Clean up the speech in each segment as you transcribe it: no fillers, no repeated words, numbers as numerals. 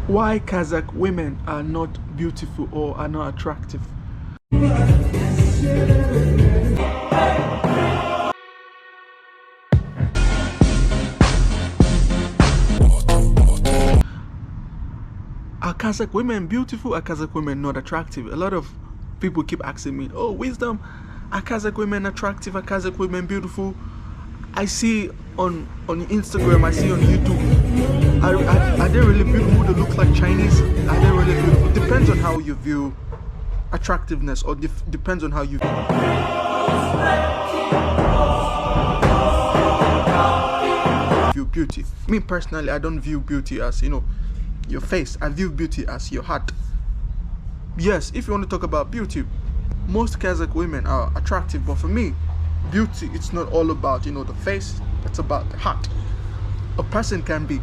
Why Kazakh women are not beautiful or are not attractive? Are Kazakh women beautiful? Are Kazakh women not attractive? A lot of people keep asking me, oh, Wisdom, are Kazakh women attractive? Are Kazakh women beautiful? I see on Instagram, I see on YouTube, are they really beautiful? They look like Chinese? Are they really beautiful? Depends on how you view attractiveness, or depends on how you view beauty. Me personally, I don't view beauty as, your face. I view beauty as your heart. Yes, if you want to talk about beauty, most Kazakh women are attractive, but for me, beauty, it's not all about, the face, it's about the heart. A person can be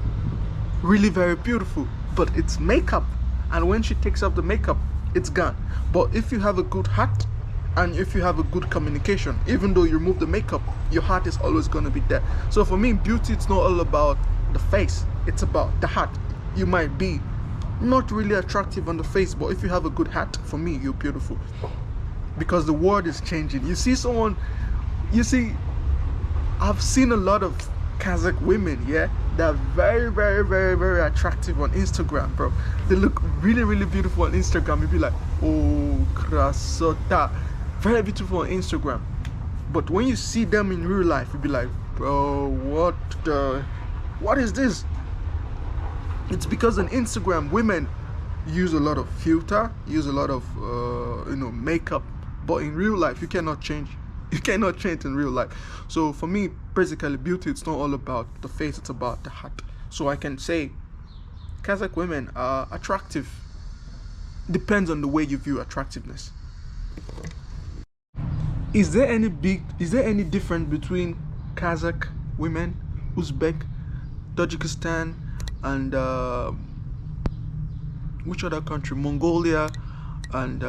really very beautiful, but it's makeup, and when she takes off the makeup, it's gone. But if you have a good heart, and if you have a good communication, even though you remove the makeup, your heart is always going to be there. So for me, beauty, it's not all about the face, it's about the heart. You might be not really attractive on the face, but if you have a good heart, for me, you're beautiful. Because the world is changing. I've seen a lot of Kazakh women, yeah, that are very, very, very, very attractive on Instagram, bro. They look really, really beautiful on Instagram. You'd be like, oh, krasota. Very beautiful on Instagram. But when you see them in real life, you'd be like, bro, what is this? It's because on Instagram, women use a lot of filter, use a lot of, makeup. But in real life, you cannot change. You cannot change in real life. So for me, basically, beauty, it's not all about the face, it's about the heart. So I can say Kazakh women are attractive. Depends on the way you view attractiveness. Is there any difference between Kazakh women, Uzbek, Tajikistan, and which other country? Mongolia and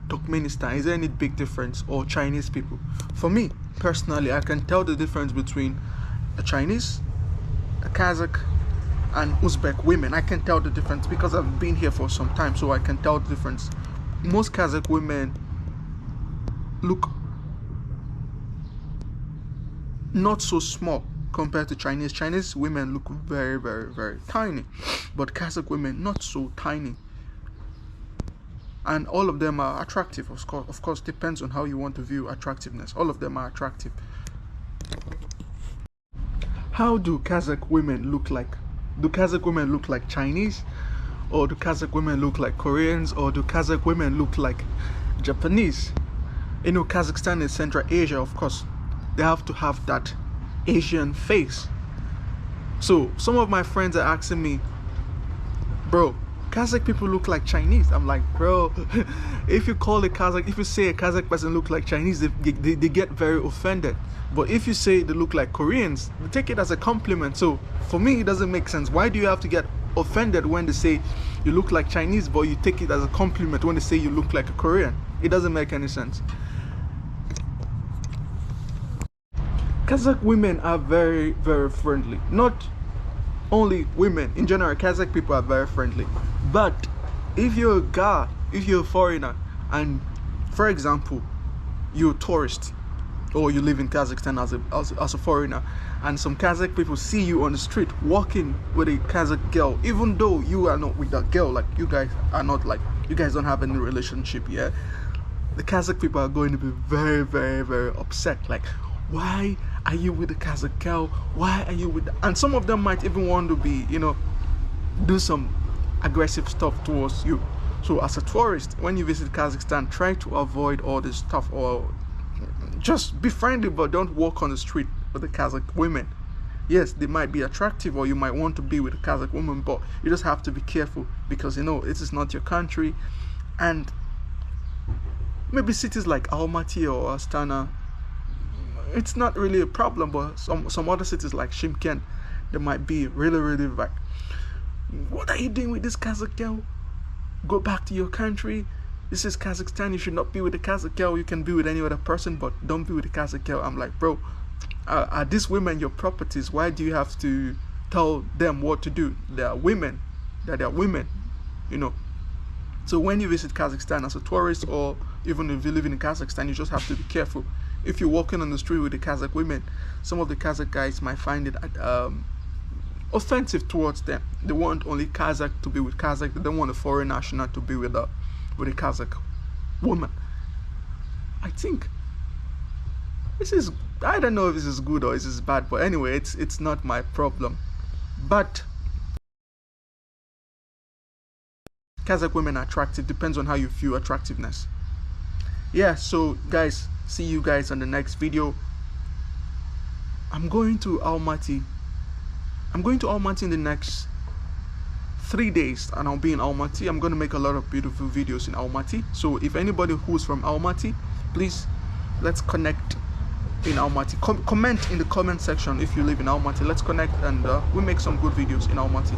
Turkmenistan. Is there any big difference? Or Chinese people? For me personally, I can tell the difference between a Chinese, a Kazakh, and Uzbek women. I can tell the difference because I've been here for some time, so I can tell the difference. Most Kazakh women look not so small compared to Chinese. Chinese women look very, very, very tiny, but Kazakh women not so tiny. And all of them are attractive, of course, depends on how you want to view attractiveness. All of them are attractive. How do Kazakh women look like? Do Kazakh women look like Chinese? Or do Kazakh women look like Koreans? Or do Kazakh women look like Japanese? Kazakhstan is Central Asia, of course. They have to have that Asian face. So some of my friends are asking me, bro, Kazakh people look like Chinese. I'm like, bro, if you say a Kazakh person look like Chinese, they get very offended. But if you say they look like Koreans, they take it as a compliment. So for me, it doesn't make sense. Why do you have to get offended when they say you look like Chinese, but you take it as a compliment when they say you look like a Korean? It doesn't make any sense. Kazakh women are very, very friendly. Not only women, in general, Kazakh people are very friendly. But if you're a guy, if you're a foreigner, and for example, you're a tourist, or you live in Kazakhstan as a foreigner, and some Kazakh people see you on the street walking with a Kazakh girl, even though you are not with that girl, like you guys don't have any relationship, yeah? The Kazakh people are going to be very, very, very upset. Like, why are you with the Kazakh girl? Why are you with and some of them might even want to be, do some aggressive stuff towards you. So as a tourist, when you visit Kazakhstan, try to avoid all this stuff, or just be friendly, but don't walk on the street with the Kazakh women. Yes, they might be attractive, or you might want to be with a Kazakh woman, but you just have to be careful because this is not your country. And maybe cities like Almaty or Astana, it's not really a problem, but some other cities like Shymkent, they might be really, really like, what are you doing with this Kazakh girl? Go back to your country. This is Kazakhstan. You should not be with a Kazakh girl. You can be with any other person, but don't be with a Kazakh girl. I'm like, bro, are these women your properties? Why do you have to tell them what to do? They are women. They are women. you know. So when you visit Kazakhstan as a tourist, or even if you live in Kazakhstan, you just have to be careful. If you're walking on the street with the Kazakh women, some of the Kazakh guys might find it offensive towards them. They want only Kazakh to be with Kazakh. They don't want a foreign national to be with a Kazakh woman. I think this is, I don't know if this is good or this is bad, but anyway, it's not my problem. But Kazakh women are attractive, depends on how you view attractiveness. Yeah, so guys, see you guys on the next video. I'm going to Almaty in the next 3 days, and I'll be in Almaty. I'm going to make a lot of beautiful videos in Almaty. So if anybody who's from Almaty, please, let's connect in Almaty. Comment in the comment section if you live in Almaty. Let's connect, and we make some good videos in Almaty.